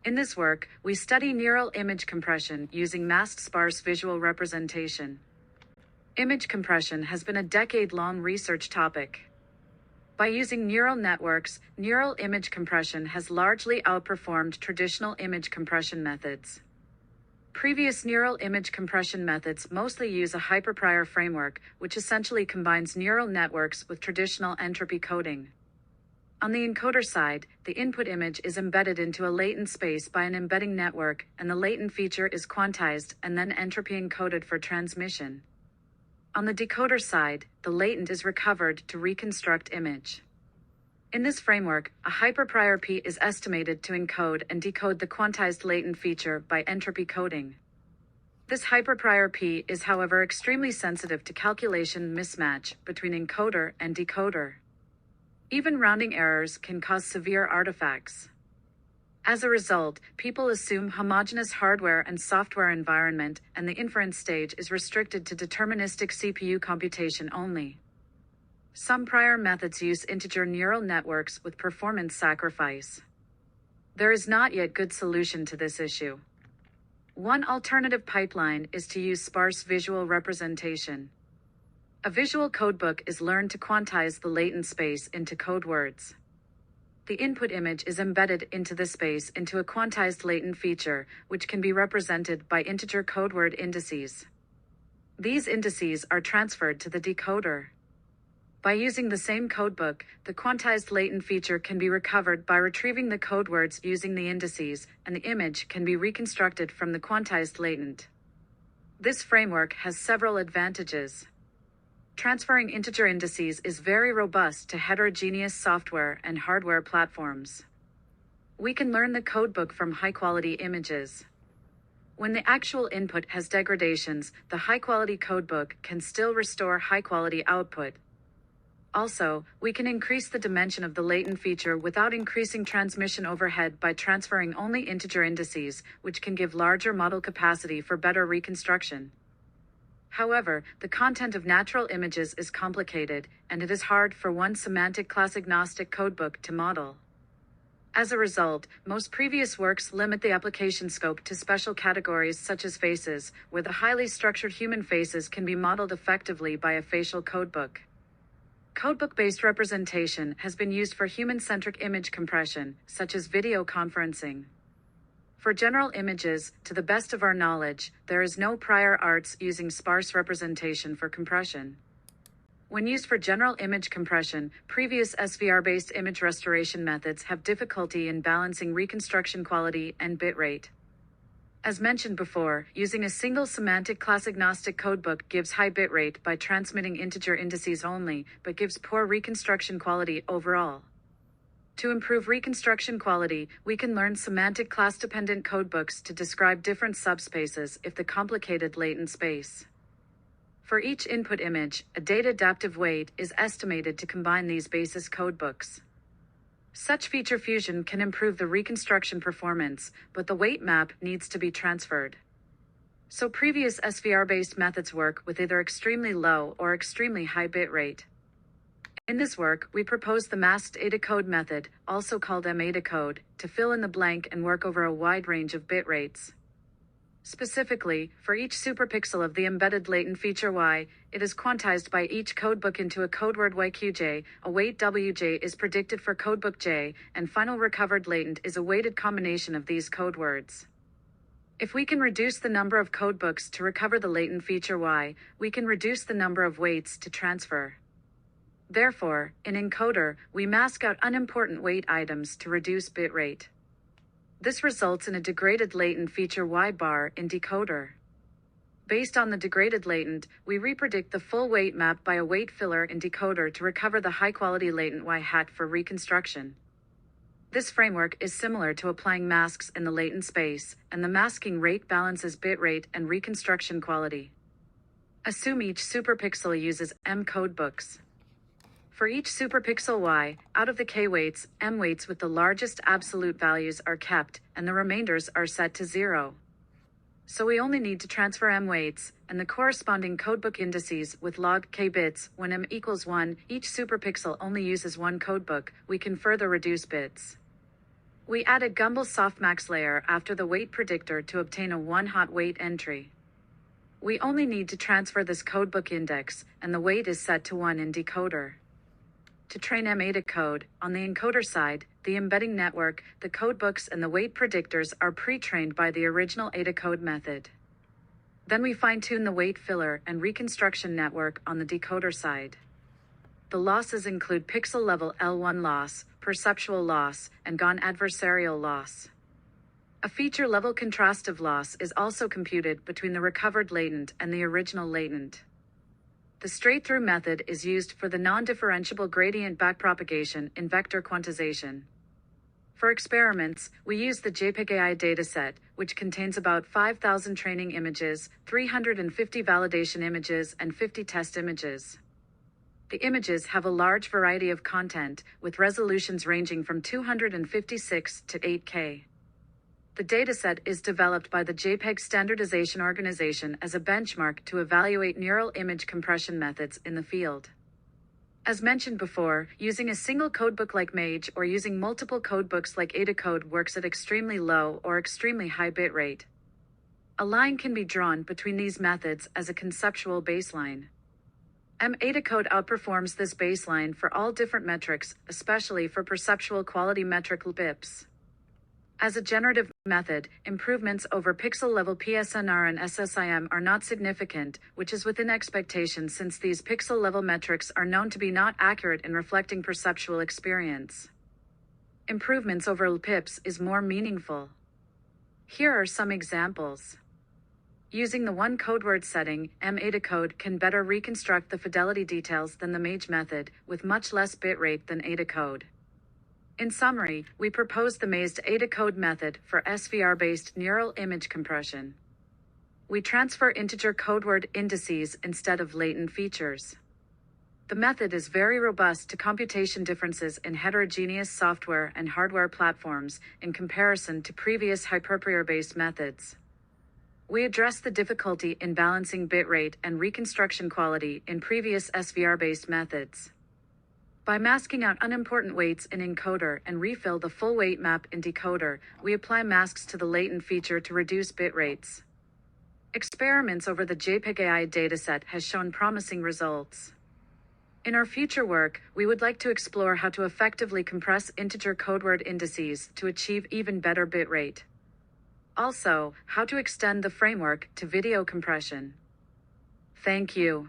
In this work, we study neural image compression using masked sparse visual representation. Image compression has been a decade-long research topic. By using neural networks, neural image compression has largely outperformed traditional image compression methods. Previous neural image compression methods mostly use a hyperprior framework, which essentially combines neural networks with traditional entropy coding. On the encoder side, the input image is embedded into a latent space by an embedding network, and the latent feature is quantized and then entropy encoded for transmission. On the decoder side, the latent is recovered to reconstruct image. In this framework, a hyperprior P is estimated to encode and decode the quantized latent feature by entropy coding. This hyperprior P is, however, extremely sensitive to calculation mismatch between encoder and decoder. Even rounding errors can cause severe artifacts. As a result, people assume homogeneous hardware and software environment, and the inference stage is restricted to deterministic CPU computation only. Some prior methods use integer neural networks with performance sacrifice. There is not yet good solution to this issue. One alternative pipeline is to use sparse visual representation. A visual codebook is learned to quantize the latent space into code words. The input image is embedded into the space into a quantized latent feature, which can be represented by integer codeword indices. These indices are transferred to the decoder. By using the same codebook, the quantized latent feature can be recovered by retrieving the codewords using the indices, and the image can be reconstructed from the quantized latent. This framework has several advantages. Transferring integer indices is very robust to heterogeneous software and hardware platforms. We can learn the codebook from high-quality images. When the actual input has degradations, the high-quality codebook can still restore high-quality output. Also, we can increase the dimension of the latent feature without increasing transmission overhead by transferring only integer indices, which can give larger model capacity for better reconstruction. However, the content of natural images is complicated, and it is hard for one semantic-class-agnostic codebook to model. As a result, most previous works limit the application scope to special categories such as faces, where the highly structured human faces can be modeled effectively by a facial codebook. Codebook-based representation has been used for human-centric image compression, such as video conferencing. For general images, to the best of our knowledge, there is no prior arts using sparse representation for compression. When used for general image compression, previous SVR-based image restoration methods have difficulty in balancing reconstruction quality and bitrate. As mentioned before, using a single semantic-class-agnostic codebook gives high bitrate by transmitting integer indices only, but gives poor reconstruction quality overall. To improve reconstruction quality, we can learn semantic-class-dependent codebooks to describe different subspaces if the complicated latent space. For each input image, a data-adaptive weight is estimated to combine these basis codebooks. Such feature fusion can improve the reconstruction performance, but the weight map needs to be transferred. So previous SVR-based methods work with either extremely low or extremely high bitrate. In this work, we propose the Masked AdaCode method, also called M-AdaCode, to fill in the blank and work over a wide range of bit rates. Specifically, for each superpixel of the embedded latent feature Y, it is quantized by each codebook into a codeword YQJ, a weight WJ is predicted for codebook J, and final recovered latent is a weighted combination of these codewords. If we can reduce the number of codebooks to recover the latent feature Y, we can reduce the number of weights to transfer. Therefore, in encoder, we mask out unimportant weight items to reduce bitrate. This results in a degraded latent feature Y bar in decoder. Based on the degraded latent, we repredict the full weight map by a weight filler in decoder to recover the high-quality latent Y hat for reconstruction. This framework is similar to applying masks in the latent space, and the masking rate balances bitrate and reconstruction quality. Assume each superpixel uses M codebooks. For each superpixel Y, out of the K weights, M weights with the largest absolute values are kept, and the remainders are set to 0. So we only need to transfer M weights, and the corresponding codebook indices with log K bits. When M equals 1, each superpixel only uses one codebook, we can further reduce bits. We add a Gumbel softmax layer after the weight predictor to obtain a one-hot weight entry. We only need to transfer this codebook index, and the weight is set to 1 in decoder. To train M-AdaCode, on the encoder side, the embedding network, the codebooks and the weight predictors are pre-trained by the original AdaCode method. Then we fine-tune the weight filler and reconstruction network on the decoder side. The losses include pixel-level L1 loss, perceptual loss, and GAN adversarial loss. A feature-level contrastive loss is also computed between the recovered latent and the original latent. The straight-through method is used for the non-differentiable gradient backpropagation in vector quantization. For experiments, we use the JPEG-AI dataset, which contains about 5,000 training images, 350 validation images, and 50 test images. The images have a large variety of content, with resolutions ranging from 256 to 8K. The dataset is developed by the JPEG Standardization Organization as a benchmark to evaluate neural image compression methods in the field. As mentioned before, using a single codebook like MAGE or using multiple codebooks like M-AdaCode works at extremely low or extremely high bitrate. A line can be drawn between these methods as a conceptual baseline. M-AdaCode outperforms this baseline for all different metrics, especially for perceptual quality metric BIPs. As a generative method, improvements over pixel-level PSNR and SSIM are not significant, which is within expectation since these pixel-level metrics are known to be not accurate in reflecting perceptual experience. Improvements over LPIPs is more meaningful. Here are some examples. Using the one codeword setting, M-AdaCode can better reconstruct the fidelity details than the MAGE method, with much less bitrate than AdaCode. In summary, we propose the Masked AdaCode method for SVR-based neural image compression. We transfer integer codeword indices instead of latent features. The method is very robust to computation differences in heterogeneous software and hardware platforms in comparison to previous hyperparameter-based methods. We address the difficulty in balancing bitrate and reconstruction quality in previous SVR-based methods. By masking out unimportant weights in encoder and refill the full weight map in decoder, we apply masks to the latent feature to reduce bit rates. Experiments over the JPEG-AI dataset has shown promising results. In our future work, we would like to explore how to effectively compress integer codeword indices to achieve even better bitrate. Also, how to extend the framework to video compression. Thank you.